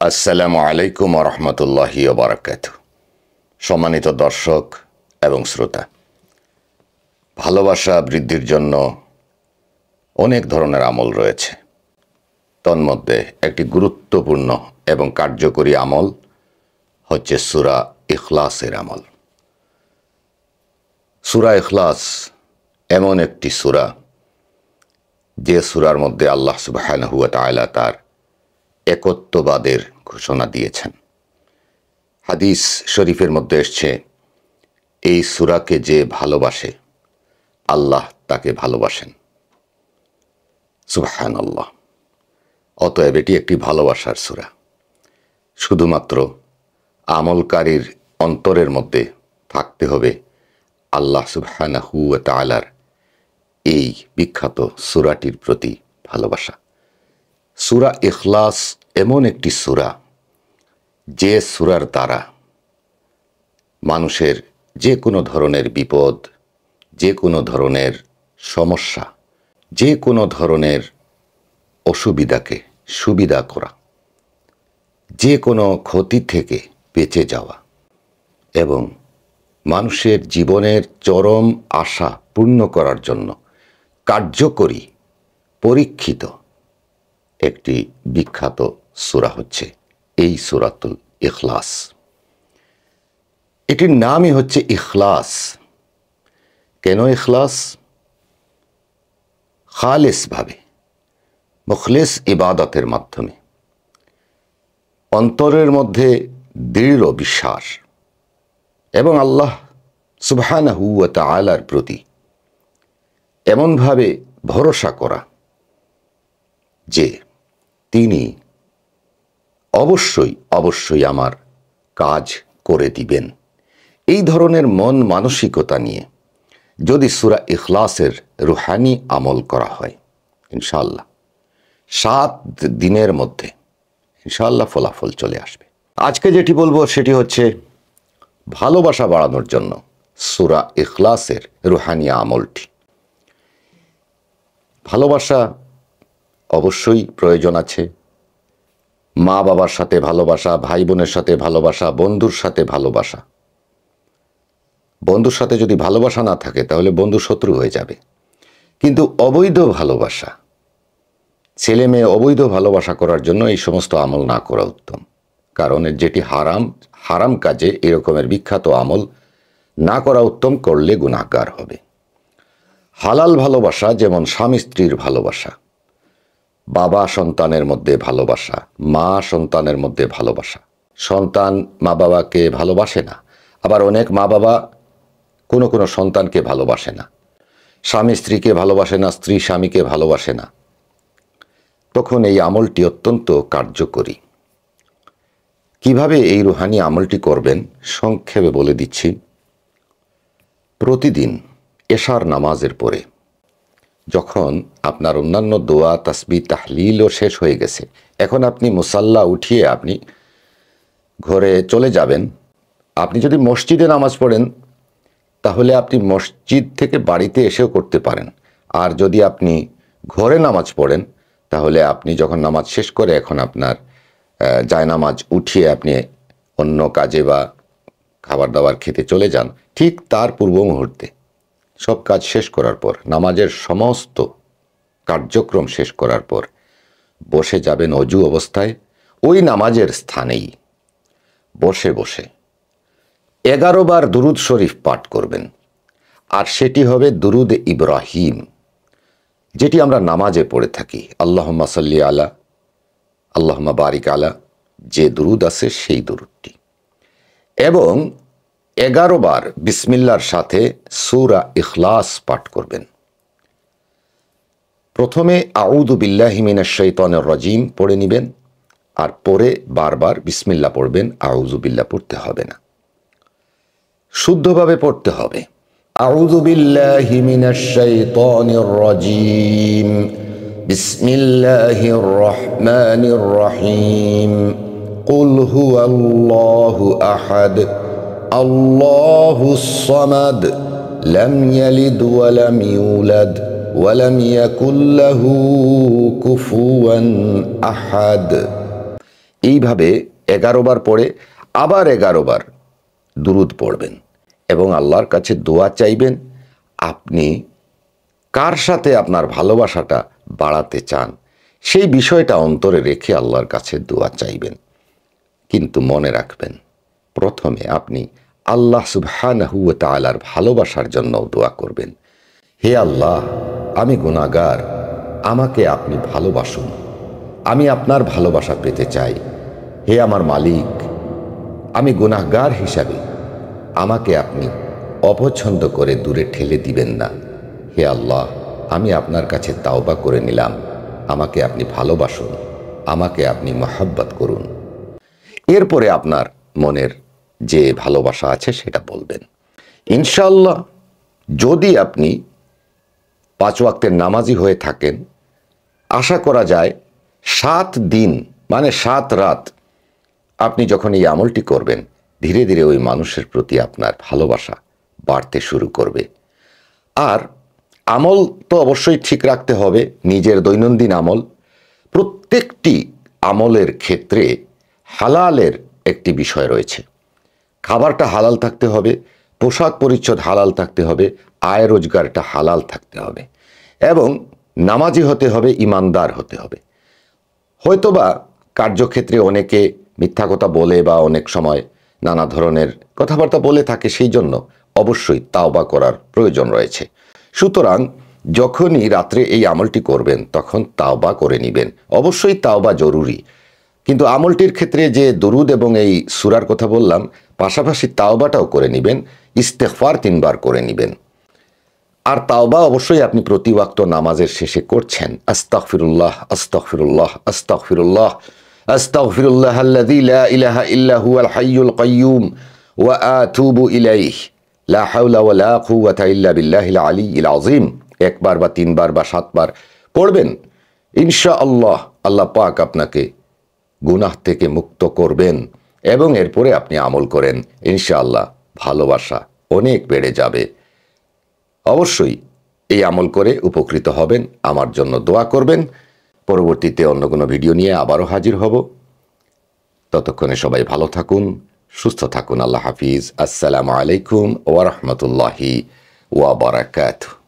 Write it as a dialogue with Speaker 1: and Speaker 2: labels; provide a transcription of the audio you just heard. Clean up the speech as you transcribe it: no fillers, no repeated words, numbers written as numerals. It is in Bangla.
Speaker 1: আসসালামু আলাইকুম রহমতুল্লাহি ওয়া বারাকাতুহু। সম্মানিত দর্শক এবং শ্রোতা, ভালোবাসা বৃদ্ধির জন্য অনেক ধরনের আমল রয়েছে। তন্মধ্যে একটি গুরুত্বপূর্ণ এবং কার্যকরী আমল হচ্ছে সূরা ইখলাসের আমল। সূরা ইখলাস এমন একটি সূরা, যে সূরার মধ্যে আল্লাহ সুবহানাহু ওয়া তাআলা তার একত্ববাদের ঘোষণা দিয়েছেন। হাদিস শরীফের মধ্যে এসছে, এই সূরাকে যে ভালোবাসে আল্লাহ তাকে ভালোবাসেন। সুবহানাল্লাহ। অতএব এটি একটি ভালোবাসার সূরা। শুধুমাত্র আমলকারীর অন্তরের মধ্যে থাকতে হবে আল্লাহ সুবহানাহু ওয়া তাআলার এই বিখ্যাত সূরাটির প্রতি ভালোবাসা। সূরা ইখলাস এমন একটি সূরা, যে সূরার দ্বারা মানুষের যে কোনো ধরনের বিপদ, যে কোনো ধরনের সমস্যা, যে কোনো ধরনের অসুবিধাকে সুবিধা করা, যে কোনো ক্ষতি থেকে বেঁচে যাওয়া এবং মানুষের জীবনের চরম আশা পূর্ণ করার জন্য কার্যকরী পরীক্ষিত একটি বিখ্যাত সূরা হচ্ছে এই সূরাতুল ইখলাস। এটির নামই হচ্ছে ইখলাস। কেন ইখলাস? খালিসভাবে, মুখলিস ইবাদতের মাধ্যমে, অন্তরের মধ্যে দৃঢ় বিশ্বাস এবং আল্লাহ সুবহানাহু ওয়া তাআলার প্রতি এমনভাবে ভরসা করা যে তিনি অবশ্যই আমার কাজ করে দিবেন। এই ধরনের মন মানসিকতা নিয়ে যদি সূরা ইখলাসের রুহানি আমল করা হয়, ইনশাআল্লাহ 7 দিনের মধ্যে ইনশাআল্লাহ ফলাফল চলে আসবে। আজকে যেটি বলবো সেটি হচ্ছে ভালোবাসা বাড়ানোর জন্য সূরা ইখলাসের রুহানি আমলটি। ভালোবাসা অবশ্যই প্রয়োজন আছে। মা বাবার সাথে ভালোবাসা, ভাই বোনের সাথে ভালোবাসা, বন্ধুর সাথে ভালোবাসা। বন্ধুর সাথে যদি ভালোবাসা না থাকে তাহলে বন্ধু শত্রু হয়ে যাবে। কিন্তু অবৈধ ভালোবাসা, ছেলে মেয়ে অবৈধ ভালোবাসা করার জন্য এই সমস্ত আমল না করা উত্তম। কারণ যেটি হারাম কাজে এরকমের বিখ্যাত আমল না করা উত্তম, করলে গুনাহগার হবে। হালাল ভালোবাসা, যেমন স্বামী স্ত্রীর ভালোবাসা, বাবা সন্তানের মধ্যে ভালোবাসা, মা সন্তানের মধ্যে ভালোবাসা। সন্তান মা বাবাকে ভালোবাসে না, আবার অনেক মা বাবা কোনো সন্তানকে ভালোবাসে না। স্বামী স্ত্রীকে ভালোবাসে না, স্ত্রী স্বামীকে ভালোবাসে না। তখন এই আমলটি অত্যন্ত কার্যকরী। কিভাবে এই রুহানি আমলটি করবেন সংক্ষেপে বলে দিচ্ছি। প্রতিদিন এশার নামাজের পরে, যখন আপনার অন্যান্য দোয়া তাসবিহ তাহলিলও শেষ হয়ে গেছে, এখন আপনি মুসাল্লা উঠিয়ে আপনি ঘরে চলে যাবেন। আপনি যদি মসজিদে নামাজ পড়েন তাহলে আপনি মসজিদ থেকে বাড়িতে এসেও করতে পারেন। আর যদি আপনি ঘরে নামাজ পড়েন তাহলে আপনি যখন নামাজ শেষ করে এখন আপনার জায়নামাজ উঠিয়ে আপনি অন্য কাজে বা খাবার দাবার খেতে চলে যান, ঠিক তার পূর্ব মুহূর্তে সব কাজ শেষ করার পর, নামাজের সমস্ত কার্যক্রম শেষ করার পর বসে যাবেন অজু অবস্থায়। ওই নামাজের স্থানেই বসে বসে 11 বার দুরুদ শরীফ পাঠ করবেন। আর সেটি হবে দুরুদ ইব্রাহিম, যেটি আমরা নামাজে পড়ে থাকি। আল্লাহুম্মা সাল্লি আলা, আল্লাহুম্মা বারিক আলা, যে দুরুদ আছে সেই দুরুদটি। এবং 11 বার বিসমিল্লার সাথে সূরা ইখলাস পাঠ করবেন। প্রথমে আউযু বিল্লাহি মিনাশ শাইতানির রাজিম পড়ে নেবেন, আর পরে বারবার বিসমিল্লাহ পড়বেন। আউযু বিল্লাহ পড়তে হবে না, শুদ্ধভাবে পড়তে হবে। আউযু বিল্লাহি মিনাশ শাইতানির রাজিম, বিসমিল্লাহির রহমানির রহিম, কুল হুয়াল্লাহু আহাদ, আল্লাহুস সামাদ, লাম ইয়ালিদ ওয়া লাম ইউলাদ ওয়া লাম ইয়াকুল লাহু কুফুয়ান আহাদ। এইভাবে 11 বার পড়ে আবার 11 বার দুরুদ পড়বেন এবং আল্লাহর কাছে দোয়া চাইবেন। আপনি কার সাথে আপনার ভালোবাসাটা বাড়াতে চান সেই বিষয়টা অন্তরে রেখে আল্লাহর কাছে দোয়া চাইবেন। কিন্তু মনে রাখবেন, প্রথমে আপনি আল্লাহ সুবহানাহু ওয়া তাআলার ভালোবাসার জন্য দোয়া করবেন। হে আল্লাহ, আমি গুনাহগার, আমাকে আপনি ভালোবাসুন, আমি আপনার ভালোবাসা পেতে চাই। হে আমার মালিক, আমি গুনাহগার হিসাবে আমাকে আপনি অপছন্দ করে দূরে ঠেলে দিবেন না। হে আল্লাহ, আমি আপনার কাছে তাওবা করে নিলাম, আমাকে আপনি ভালোবাসুন, আমাকে আপনি মহব্বত করুন। এরপরে আপনার মনের যে ভালোবাসা আছে সেটা বলবেন। ইনশাআল্লাহ, যদি আপনি 5 ওয়াক্তের নামাজি হয়ে থাকেন, আশা করা যায় 7 দিন মানে 7 রাত আপনি যখন এই আমলটি করবেন, ধীরে ধীরে ওই মানুষের প্রতি আপনার ভালোবাসা বাড়তে শুরু করবে। আর আমল তো অবশ্যই ঠিক রাখতে হবে, নিজের দৈনন্দিন আমল। প্রত্যেকটি আমলের ক্ষেত্রে হালালের একটি বিষয় রয়েছে। খাবারটা হালাল থাকতে হবে, পোশাক পরিচ্ছদ হালাল থাকতে হবে, আয় রোজগারটা হালাল থাকতে হবে এবং নামাজি হতে হবে, ইমানদার হতে হবে। হয়তোবা কার্যক্ষেত্রে অনেকে মিথ্যা কথা বলে বা অনেক সময় নানা ধরনের কথাবার্তা বলে থাকে, সেই জন্য অবশ্যই তাওবা করার প্রয়োজন রয়েছে। সুতরাং যখনই রাত্রে এই আমলটি করবেন তখন তাওবা করে নেবেন। অবশ্যই তাওবা জরুরি, কিন্তু আমলটির ক্ষেত্রে যে দুরুদ এবং এই সূরার কথা বললাম, পাশাপাশি তাওবাটাও করে নেবেন, ইস্তেগফার 3 বার করে নেবেন। আর তাওবা অবশ্যই আপনি প্রতি ওয়াক্ত নামাজের শেষে করছেন। আস্তাগফিরুল্লাহ, আস্তাগফিরুল্লাহ, আস্তাগফিরুল্লাহ, আস্তাগফিরুল্লাহাল্লাযী লা ইলাহা ইল্লা হুয়াল হাইয়ুল কাইয়্যুম ওয়া আতুবু ইলাইহি লা হাওলা ওয়া লা কুওয়াতা ইল্লা বিল্লাহিল আলিয়্যিল আযীম। 1 বার বা 3 বার বা 7 বার পড়বেন। ইনশাআল্লাহ আল্লাহ পাক আপনাকে গুনাহ থেকে মুক্ত করবেন এবং এরপরে আপনি আমল করেন, ইনশাআল্লাহ ভালোবাসা অনেক বেড়ে যাবে। অবশ্যই এই আমল করে উপকৃত হবেন, আমার জন্য দোয়া করবেন। পরবর্তীতে অন্য কোনো ভিডিও নিয়ে আবারও হাজির হব। ততক্ষণে সবাই ভালো থাকুন, সুস্থ থাকুন। আল্লাহ হাফিজ। আসসালামু আলাইকুম ওয়া রাহমাতুল্লাহি ওয়া বারাকাতুহু।